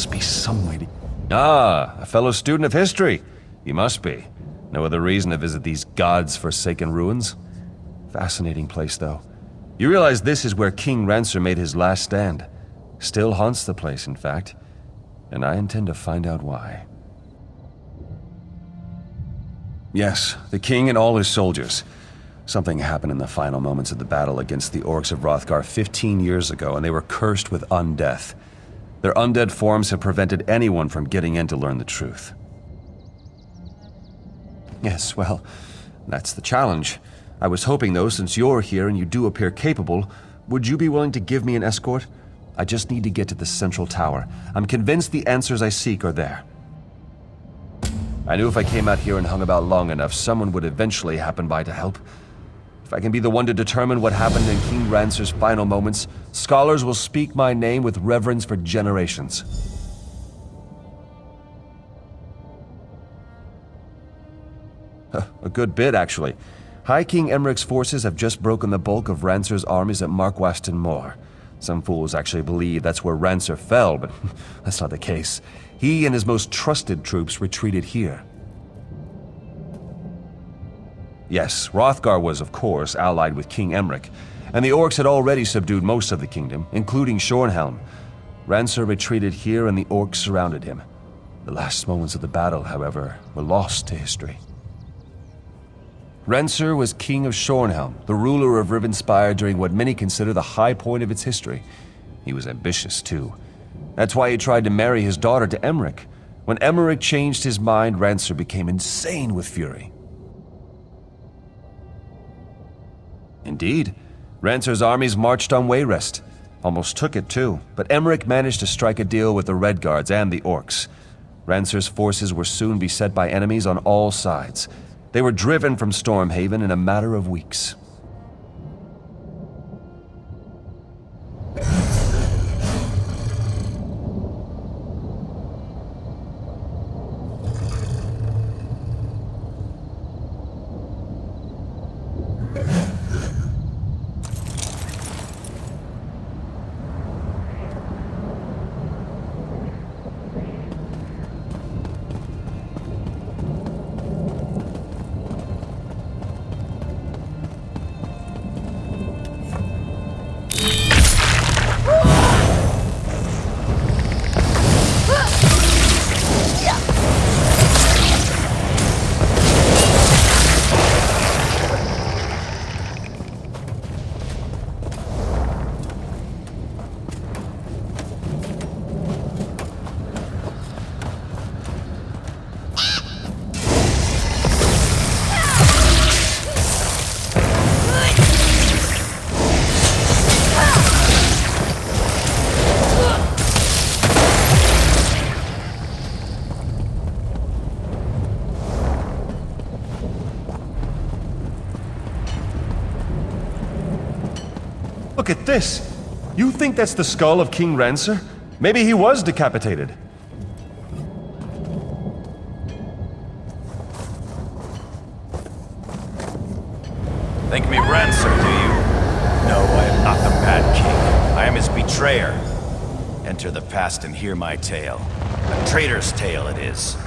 must be some way to... Ah, a fellow student of history. You must be. No other reason to visit these gods-forsaken ruins? Fascinating place, though. You realize this is where King Ranser made his last stand. Still haunts the place, in fact. And I intend to find out why. Yes, the king and all his soldiers. Something happened in the final moments of the battle against the orcs of Hrothgar 15 years ago, and they were cursed with undeath. Their undead forms have prevented anyone from getting in to learn the truth. Yes, well, that's the challenge. I was hoping, though, since you're here and you do appear capable, would you be willing to give me an escort? I just need to get to the central tower. I'm convinced the answers I seek are there. I knew if I came out here and hung about long enough, someone would eventually happen by to help. If I can be the one to determine what happened in King Ranser's final moments, scholars will speak my name with reverence for generations. A good bit, actually. High King Emmerich's forces have just broken the bulk of Ranser's armies at Markwaston Moor. Some fools actually believe that's where Ranser fell, but that's not the case. He and his most trusted troops retreated here. Yes, Hrothgar was, of course, allied with King Emmerich, and the orcs had already subdued most of the kingdom, including Shornhelm. Ranser retreated here and the orcs surrounded him. The last moments of the battle, however, were lost to history. Ranser was king of Shornhelm, the ruler of Rivenspire during what many consider the high point of its history. He was ambitious, too. That's why he tried to marry his daughter to Emmerich. When Emmerich changed his mind, Ranser became insane with fury. Indeed, Ranser's armies marched on Wayrest. Almost took it, too, but Emmerich managed to strike a deal with the Redguards and the orcs. Ranser's forces were soon beset by enemies on all sides. They were driven from Stormhaven in a matter of weeks. Look at this! You think that's the skull of King Ranser? Maybe he was decapitated. Think me Ranser, do you? No, I am not the Mad King. I am his betrayer. Enter the past and hear my tale. A traitor's tale it is.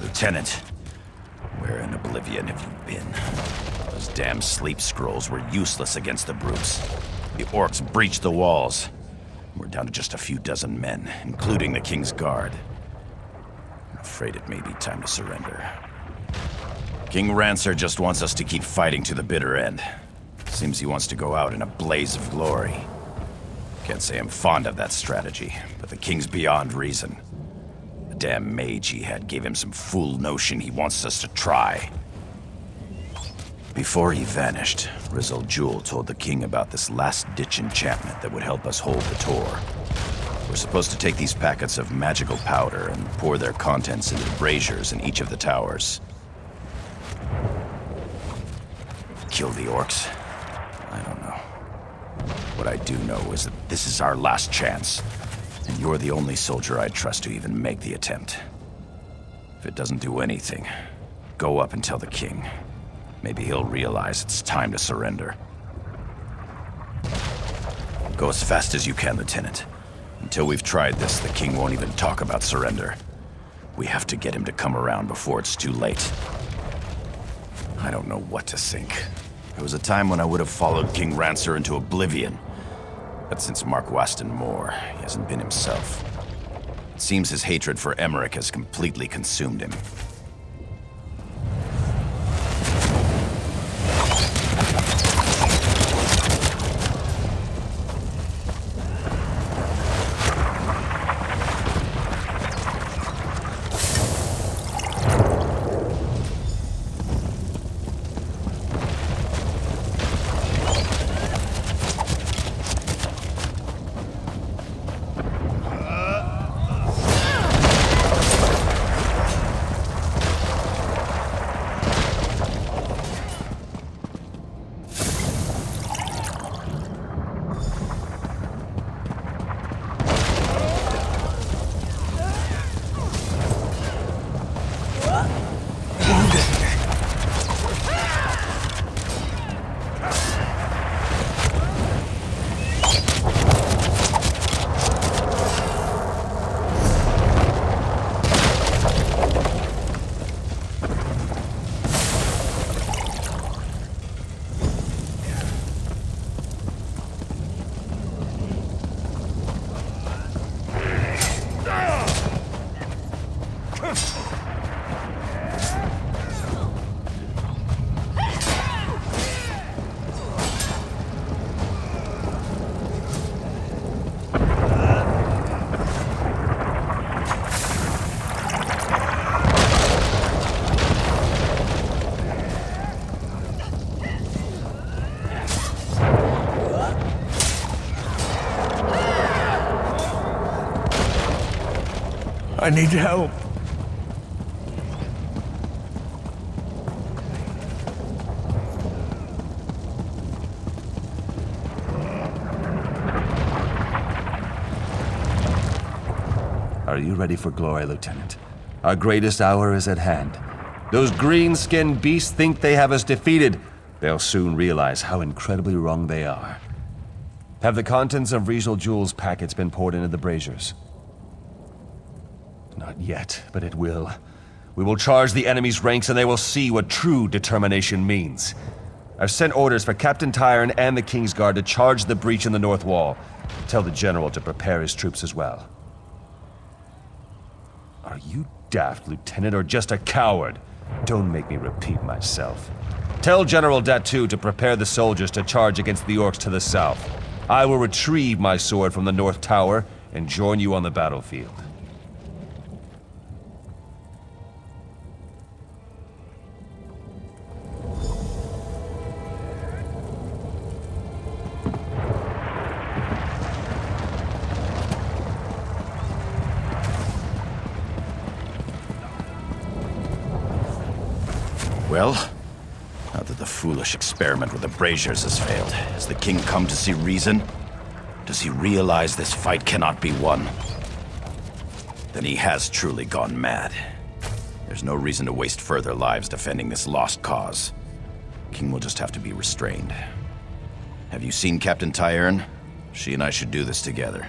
Lieutenant, where in oblivion have you been? Those damn sleep scrolls were useless against the brutes. The orcs breached the walls. We're down to just a few dozen men, including the King's Guard. I'm afraid it may be time to surrender. King Ranser just wants us to keep fighting to the bitter end. Seems he wants to go out in a blaze of glory. Can't say I'm fond of that strategy, but the King's beyond reason. The damn mage he had gave him some fool notion he wants us to try. Before he vanished, Rizzle Jewel told the king about this last-ditch enchantment that would help us hold the Tor. We're supposed to take these packets of magical powder and pour their contents into the braziers in each of the towers. Kill the orcs? I don't know. What I do know is that this is our last chance, and you're the only soldier I'd trust to even make the attempt. If it doesn't do anything, go up and tell the king. Maybe he'll realize it's time to surrender. Go as fast as you can, Lieutenant. Until we've tried this, the King won't even talk about surrender. We have to get him to come around before it's too late. I don't know what to think. There was a time when I would have followed King Ranser into oblivion. But since Mark Waston Moore, he hasn't been himself. It seems his hatred for Emmerich has completely consumed him. I need help. Are you ready for glory, Lieutenant? Our greatest hour is at hand. Those green-skinned beasts think they have us defeated. They'll soon realize how incredibly wrong they are. Have the contents of regional jewels packets been poured into the braziers? Not yet, but it will. We will charge the enemy's ranks and they will see what true determination means. I've sent orders for Captain Tyrone and the King's Guard to charge the breach in the north wall. Tell the General to prepare his troops as well. Are you daft, Lieutenant, or just a coward? Don't make me repeat myself. Tell General Datu to prepare the soldiers to charge against the orcs to the south. I will retrieve my sword from the North Tower and join you on the battlefield. Well, now that the foolish experiment with the braziers has failed, has the King come to see reason? Does he realize this fight cannot be won? Then he has truly gone mad. There's no reason to waste further lives defending this lost cause. King will just have to be restrained. Have you seen Captain Tyrone? She and I should do this together.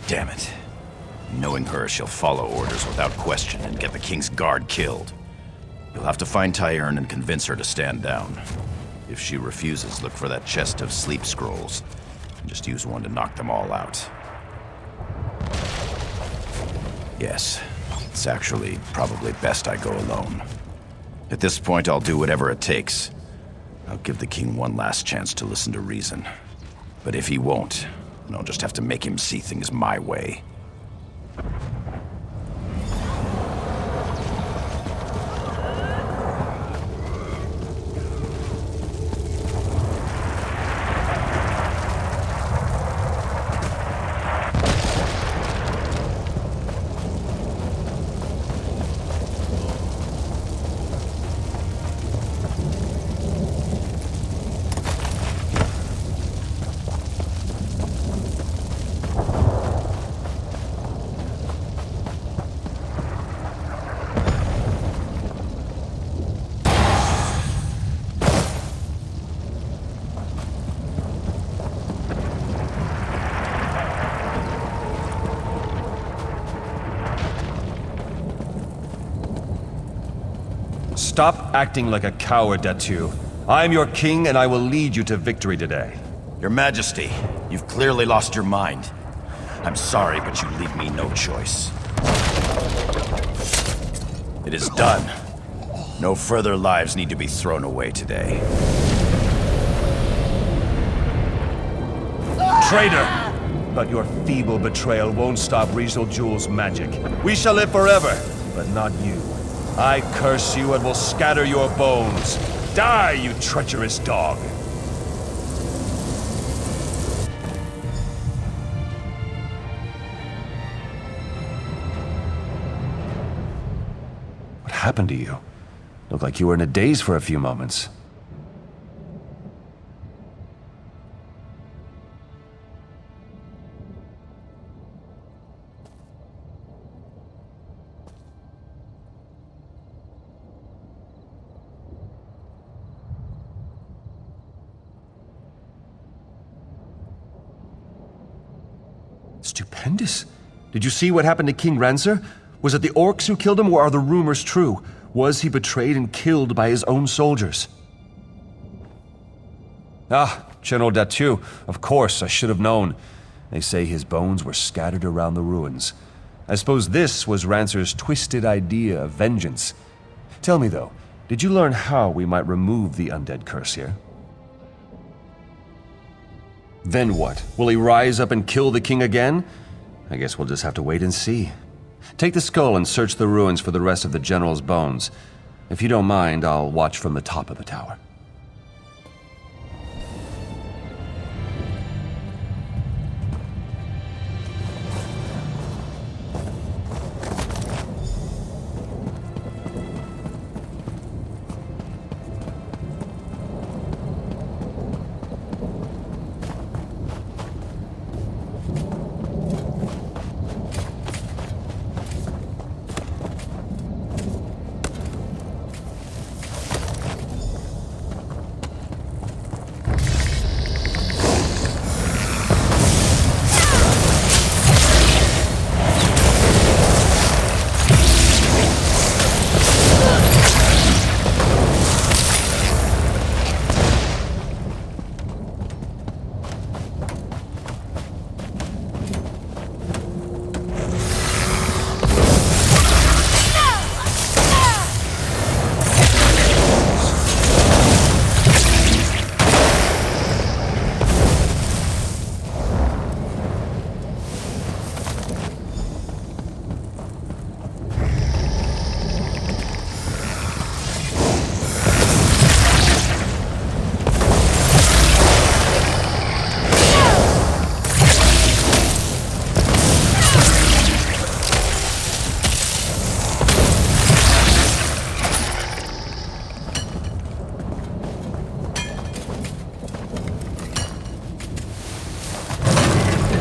Damn it. Knowing her, she'll follow orders without question and get the King's Guard killed. You'll have to find Tyrone and convince her to stand down. If she refuses, look for that chest of sleep scrolls. And just use one to knock them all out. Yes, it's actually probably best I go alone. At this point, I'll do whatever it takes. I'll give the King one last chance to listen to reason. But if he won't, then I'll just have to make him see things my way. Stop acting like a coward, Datu. I am your king, and I will lead you to victory today. Your Majesty, you've clearly lost your mind. I'm sorry, but you leave me no choice. It is done. No further lives need to be thrown away today. Traitor! But your feeble betrayal won't stop Rizal Jewel's magic. We shall live forever, but not you. I curse you and will scatter your bones. Die, you treacherous dog! What happened to you? Looked like you were in a daze for a few moments. Stupendous. Did you see what happened to King Ranser? Was it the orcs who killed him, or are the rumors true? Was he betrayed and killed by his own soldiers? Ah, General Datu. Of course, I should have known. They say his bones were scattered around the ruins. I suppose this was Ranser's twisted idea of vengeance. Tell me though, did you learn how we might remove the undead curse here? Then what? Will he rise up and kill the king again? I guess we'll just have to wait and see. Take the skull and search the ruins for the rest of the general's bones. If you don't mind, I'll watch from the top of the tower.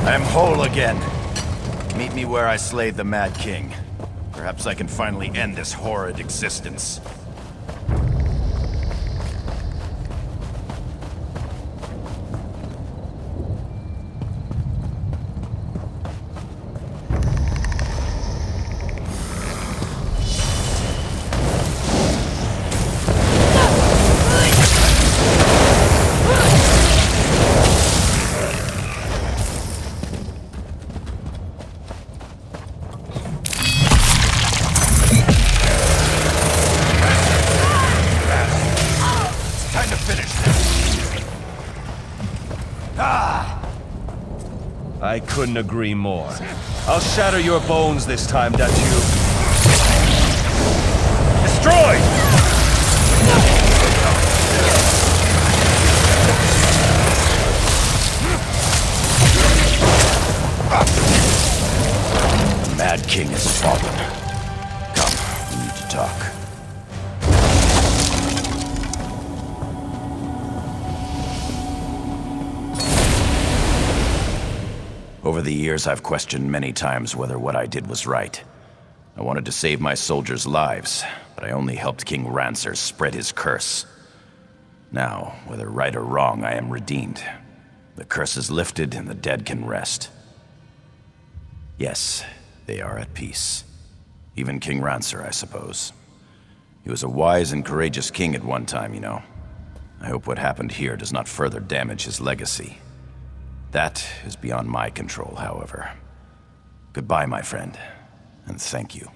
I am whole again. Meet me where I slay the Mad King. Perhaps I can finally end this horrid existence. I couldn't agree more. I'll shatter your bones this time, Datu. Destroy! The Mad King has fallen. Come, we need to talk. Over the years, I've questioned many times whether what I did was right. I wanted to save my soldiers' lives, but I only helped King Ranser spread his curse. Now, whether right or wrong, I am redeemed. The curse is lifted and the dead can rest. Yes, they are at peace. Even King Ranser, I suppose. He was a wise and courageous king at one time, you know. I hope what happened here does not further damage his legacy. That is beyond my control, however. Goodbye, my friend, and thank you.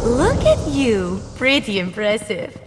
Look at you. Pretty impressive.